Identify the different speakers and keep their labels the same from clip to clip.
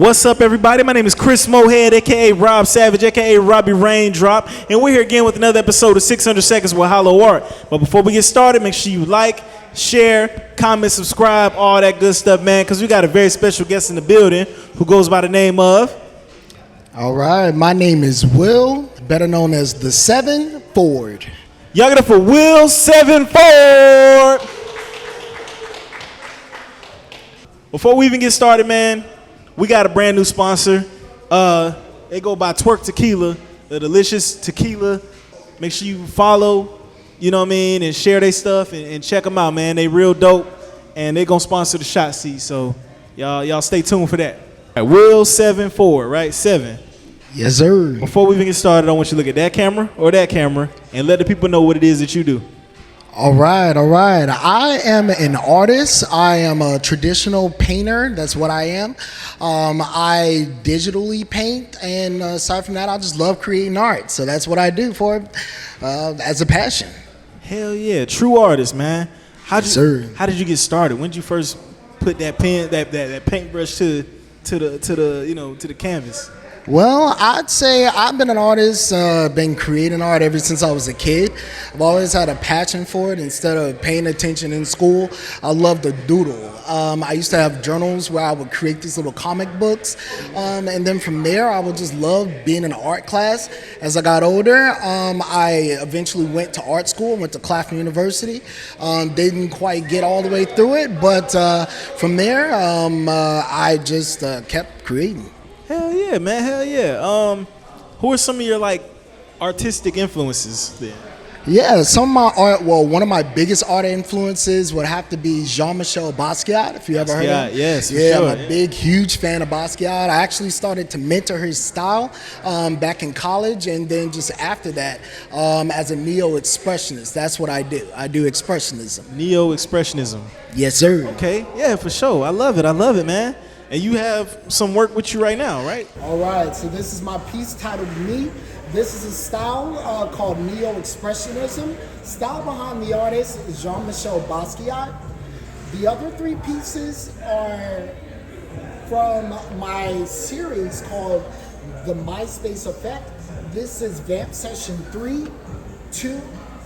Speaker 1: What's up, everybody? My name is Chris Mohead, aka Rob Savage, aka Robbie Raindrop, and we're here again with another episode of 600 Seconds with HYLO Art. But before we get started, make sure you like, share, comment, subscribe, all that good stuff, man, because we got a very special guest in the building who goes by the name of...
Speaker 2: All right, my name is Will, better known as the 7 Ford.
Speaker 1: Y'all get it for Will 7 Ford. Before we even get started, man, we got a brand new sponsor. They go by Twerk Tequila, the delicious tequila. Make sure you follow, you know what I mean, and share their stuff and check them out, man. They real dope, and they gonna sponsor the shot seat. So y'all stay tuned for that. All right, Will 7 Ford, right? 7.
Speaker 2: Yes, sir.
Speaker 1: Before we even get started, I want you to look at that camera or that camera and let the people know what it is that you do.
Speaker 2: All right. I am an artist. I am a traditional painter. That's what I am. I digitally paint, and aside from that, I just love creating art. So that's what I do as a passion.
Speaker 1: Hell yeah, true artist, man. How did you get started? When did you first put that pen, that paintbrush to the canvas?
Speaker 2: Well, I'd say I've been an artist, been creating art ever since I was a kid. I've always had a passion for it. Instead of paying attention in school, I love to doodle. I used to have journals where I would create these little comic books. And then from there, I would just love being in an art class. As I got older, I eventually went to art school, went to Claflin University. Didn't quite get all the way through it, but from there, I just kept creating.
Speaker 1: Hell yeah, man. Hell yeah. Who are some of your artistic influences then?
Speaker 2: Yeah, some of my art. Well, one of my biggest art influences would have to be Jean-Michel Basquiat. If you ever heard of him,
Speaker 1: yes,
Speaker 2: yeah,
Speaker 1: sure,
Speaker 2: I'm a big, huge fan of Basquiat. I actually started to mentor his style back in college, and then just after that, as a neo-expressionist. That's what I do. I do expressionism.
Speaker 1: Neo-expressionism.
Speaker 2: Yes, sir.
Speaker 1: Okay, yeah, for sure. I love it, man. And you have some work with you right now, right?
Speaker 2: All right, so this is my piece titled Me. This is a style called Neo-Expressionism. Style behind the artist is Jean-Michel Basquiat. The other 3 pieces are from my series called The MySpace Effect. This is Vamp Session 3, 2,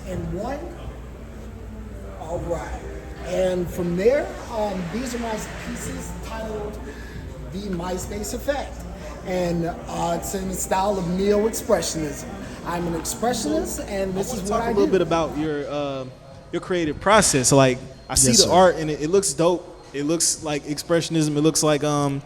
Speaker 2: and 1. All right. And from there, these are my pieces titled The MySpace Effect. And it's in the style of neo-expressionism. I'm an expressionist, and this is what I do.
Speaker 1: Talk a little bit about your creative process. Like, I see the art, and it looks dope. It looks like expressionism. It looks like an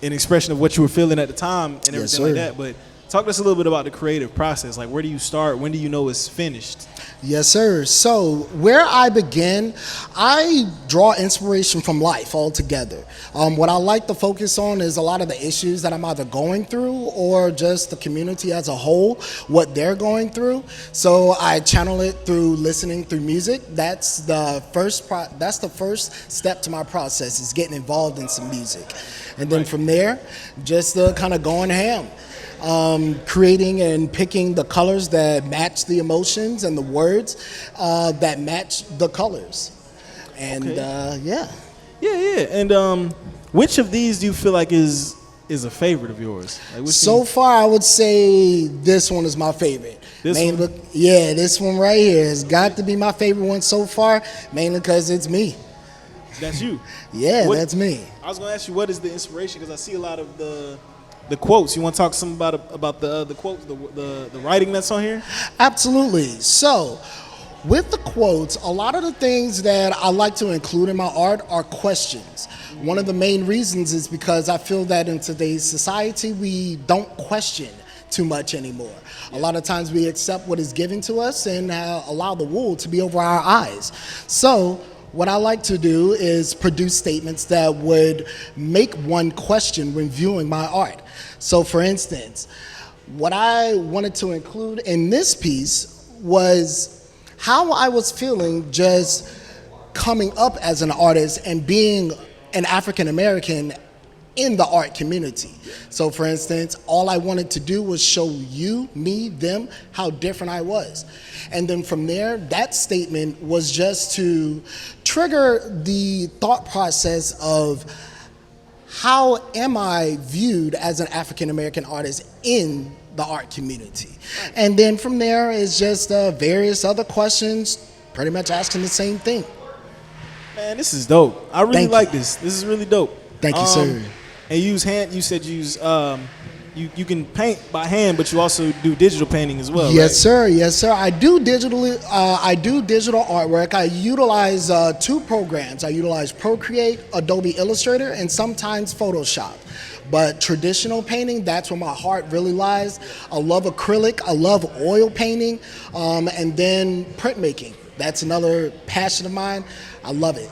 Speaker 1: expression of what you were feeling at the time and everything like that. But talk to us a little bit about the creative process. Like, where do you start? When do you know it's finished?
Speaker 2: Yes, sir. So where I begin, I draw inspiration from life altogether. What I like to focus on is a lot of the issues that I'm either going through or just the community as a whole, what they're going through. So I channel it through listening through music. That's the first step to my process, is getting involved in some music. And then from there, just kind of going ham. Creating and picking the colors that match the emotions and the words that match the colors. And yeah.
Speaker 1: And which of these do you feel like is a favorite of yours?
Speaker 2: So far, I would say this one is my favorite. This one right here has got to be my favorite one so far, mainly because it's me.
Speaker 1: That's you?
Speaker 2: Yeah, that's me.
Speaker 1: I was going to ask you, what is the inspiration? Because I see a lot of the quotes. You want to talk some about the quotes, the writing that's on here?
Speaker 2: Absolutely. So, with the quotes, a lot of the things that I like to include in my art are questions. One of the main reasons is because I feel that in today's society, we don't question too much anymore. A lot of times we accept what is given to us and allow the wool to be over our eyes. So, what I like to do is produce statements that would make one question when viewing my art. So for instance, what I wanted to include in this piece was how I was feeling just coming up as an artist and being an African American in the art community. So for instance, all I wanted to do was show you, me, them, how different I was. And then from there, that statement was just to trigger the thought process of how am I viewed as an African American artist in the art community? And then from there is just various other questions, pretty much asking the same thing.
Speaker 1: Man, this is dope. I really
Speaker 2: Thank
Speaker 1: like
Speaker 2: you.
Speaker 1: this. This is really dope.
Speaker 2: Thank you, sir.
Speaker 1: And you said you use you can paint by hand, but you also do digital painting as well.
Speaker 2: Yes,
Speaker 1: right?
Speaker 2: sir. Yes, sir. I do digital artwork. I utilize 2 programs. I utilize Procreate, Adobe Illustrator, and sometimes Photoshop. But traditional painting, that's where my heart really lies. I love acrylic. I love oil painting, and then printmaking. That's another passion of mine. I love it.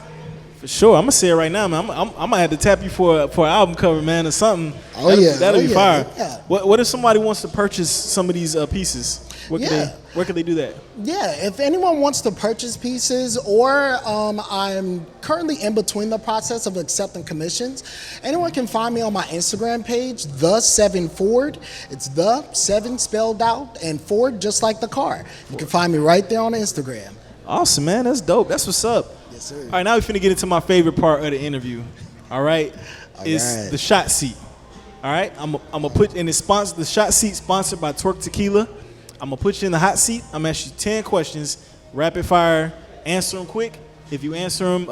Speaker 1: For sure. I'm gonna say it right now, man. I might have to tap you for an album cover, man, or something.
Speaker 2: Oh, yeah.
Speaker 1: That'll be fire.
Speaker 2: Yeah.
Speaker 1: What if somebody wants to purchase some of these pieces? Where can they do that?
Speaker 2: Yeah, if anyone wants to purchase pieces, or I'm currently in between the process of accepting commissions, anyone can find me on my Instagram page, The7Ford. It's the 7 spelled out and Ford just like the car. You can find me right there on Instagram.
Speaker 1: Awesome, man. That's dope. That's what's up.
Speaker 2: Yes, sir.
Speaker 1: All right, now we're finna get into my favorite part of the interview. All right, it's the shot seat. All right, I'm gonna put in the shot seat sponsored by Twerk Tequila. I'm gonna put you in the hot seat. I'm gonna ask you 10 questions, rapid fire, answer them quick. If you answer them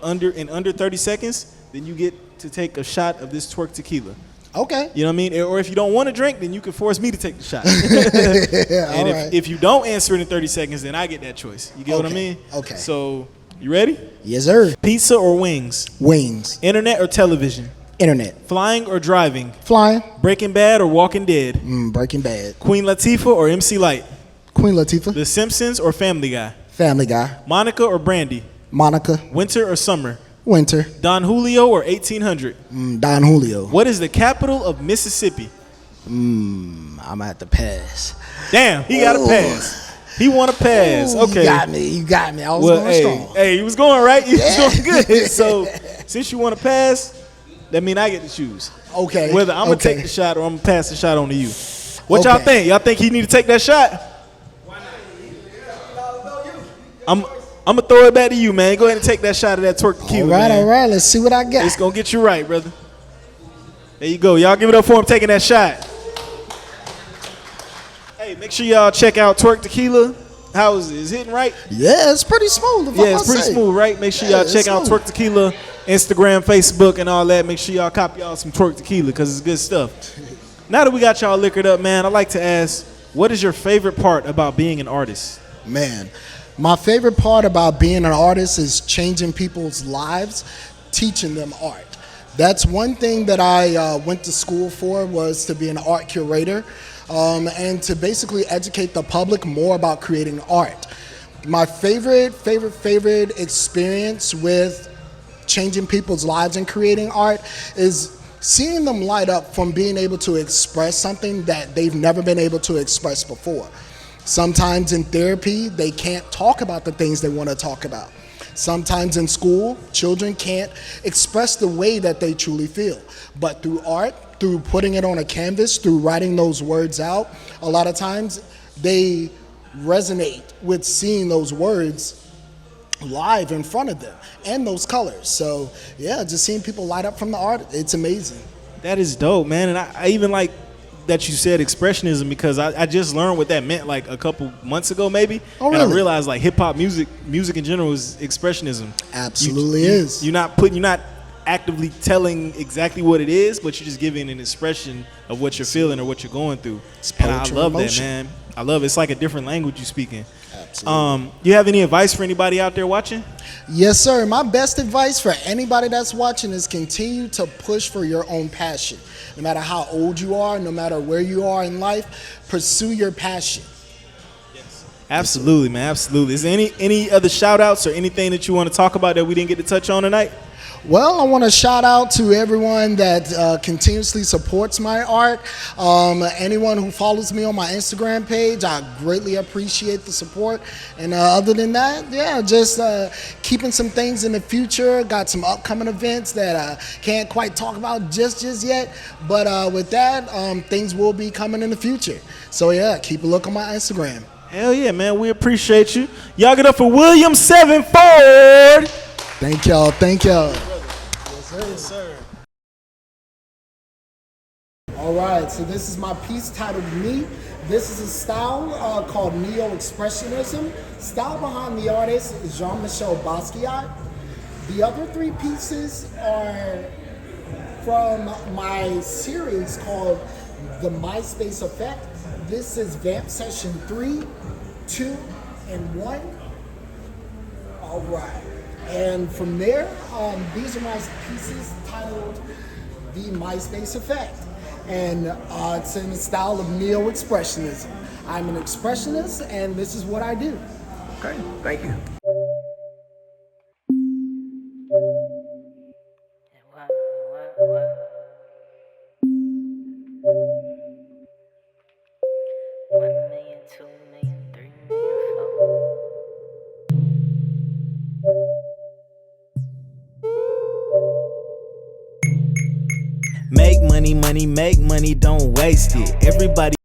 Speaker 1: under 30 seconds, then you get to take a shot of this Twerk Tequila.
Speaker 2: Okay.
Speaker 1: You know what I mean? Or if you don't want to drink, then you can force me to take the shot. And if you don't answer it in 30 seconds, then I get that choice. You get what I mean?
Speaker 2: Okay.
Speaker 1: So, you ready?
Speaker 2: Yes, sir.
Speaker 1: Pizza or wings?
Speaker 2: Wings.
Speaker 1: Internet or television?
Speaker 2: Internet.
Speaker 1: Flying or driving?
Speaker 2: Flying.
Speaker 1: Breaking Bad or Walking Dead?
Speaker 2: Breaking Bad.
Speaker 1: Queen Latifah or MC Light?
Speaker 2: Queen Latifah.
Speaker 1: The Simpsons or Family Guy?
Speaker 2: Family Guy.
Speaker 1: Monica or Brandy?
Speaker 2: Monica.
Speaker 1: Winter or summer?
Speaker 2: Winter.
Speaker 1: Don Julio or 1800?
Speaker 2: Don Julio.
Speaker 1: What is the capital of Mississippi?
Speaker 2: I'm gonna have to pass.
Speaker 1: Damn, he got a pass. He want to pass.
Speaker 2: Ooh,
Speaker 1: Okay.
Speaker 2: You got me. I was going strong.
Speaker 1: Hey, he was going right. He was going good. So, since you want to pass, that means I get to choose.
Speaker 2: Okay.
Speaker 1: Whether I'm going to take the shot or I'm going to pass the shot on to you. What y'all think? Y'all think he need to take that shot? Why not? I'm going to throw it back to you, man. Go ahead and take that shot of that Twerk Tequila, man.
Speaker 2: All right. Let's see what I got.
Speaker 1: It's going to get you right, brother. There you go. Y'all give it up for him taking that shot. Hey, make sure y'all check out Twerk Tequila. How is it? Is it hitting right?
Speaker 2: Yeah, it's pretty smooth.
Speaker 1: Yeah, it's pretty smooth, right? Make sure y'all check out Twerk Tequila, Instagram, Facebook, and all that. Make sure y'all copy y'all some Twerk Tequila because it's good stuff. Now that we got y'all liquored up, man, I'd like to ask, what is your favorite part about being an artist?
Speaker 2: Man, my favorite part about being an artist is changing people's lives, teaching them art. That's one thing that I went to school for, was to be an art curator. And to basically educate the public more about creating art. My favorite experience with changing people's lives and creating art is seeing them light up from being able to express something that they've never been able to express before. Sometimes in therapy, they can't talk about the things they want to talk about. Sometimes in school, children can't express the way that they truly feel. But through art, through putting it on a canvas, through writing those words out, a lot of times they resonate with seeing those words live in front of them and those colors. So yeah, just seeing people light up from the art, it's amazing.
Speaker 1: That is dope, man. And I even like that you said expressionism, because I just learned what that meant like a couple months ago maybe.
Speaker 2: Oh, really?
Speaker 1: And I realized like hip hop music in general is expressionism.
Speaker 2: Absolutely is.
Speaker 1: You're not actively telling exactly what it is, but you're just giving an expression of what you're feeling or what you're going through. And I love that, man. I love it. It's like a different language you're speaking.
Speaker 2: Absolutely.
Speaker 1: You have any advice for anybody out there watching?
Speaker 2: Yes, sir. My best advice for anybody that's watching is continue to push for your own passion. No matter how old you are, no matter where you are in life, pursue your passion.
Speaker 1: Absolutely, man. Absolutely. Is there any other shout outs or anything that you want to talk about that we didn't get to touch on tonight?
Speaker 2: Well, I want to shout out to everyone that continuously supports my art. Anyone who follows me on my Instagram page, I greatly appreciate the support. And other than that, yeah, just keeping some things in the future. Got some upcoming events that I can't quite talk about just yet. But with that, things will be coming in the future. So yeah, keep a look on my Instagram.
Speaker 1: Hell yeah, man. We appreciate you. Y'all get up for William 7 Ford.
Speaker 2: Thank y'all. Thank y'all.
Speaker 1: Yes, sir.
Speaker 2: right, so this is my piece titled Me. This is a style called Neo-Expressionism. Style behind the artist is Jean-Michel Basquiat. The other three pieces are from my series called The MySpace Effect. This is Vamp Session 3, 2, and 1. All right. And from there, these are my pieces titled The MySpace Effect. And it's in the style of Neo-Expressionism. I'm an expressionist, and this is what I do.
Speaker 3: Okay, thank you.
Speaker 4: What? 1 million, 2 million, 3 million, 4.
Speaker 1: Make money, money, make money, don't waste it. Everybody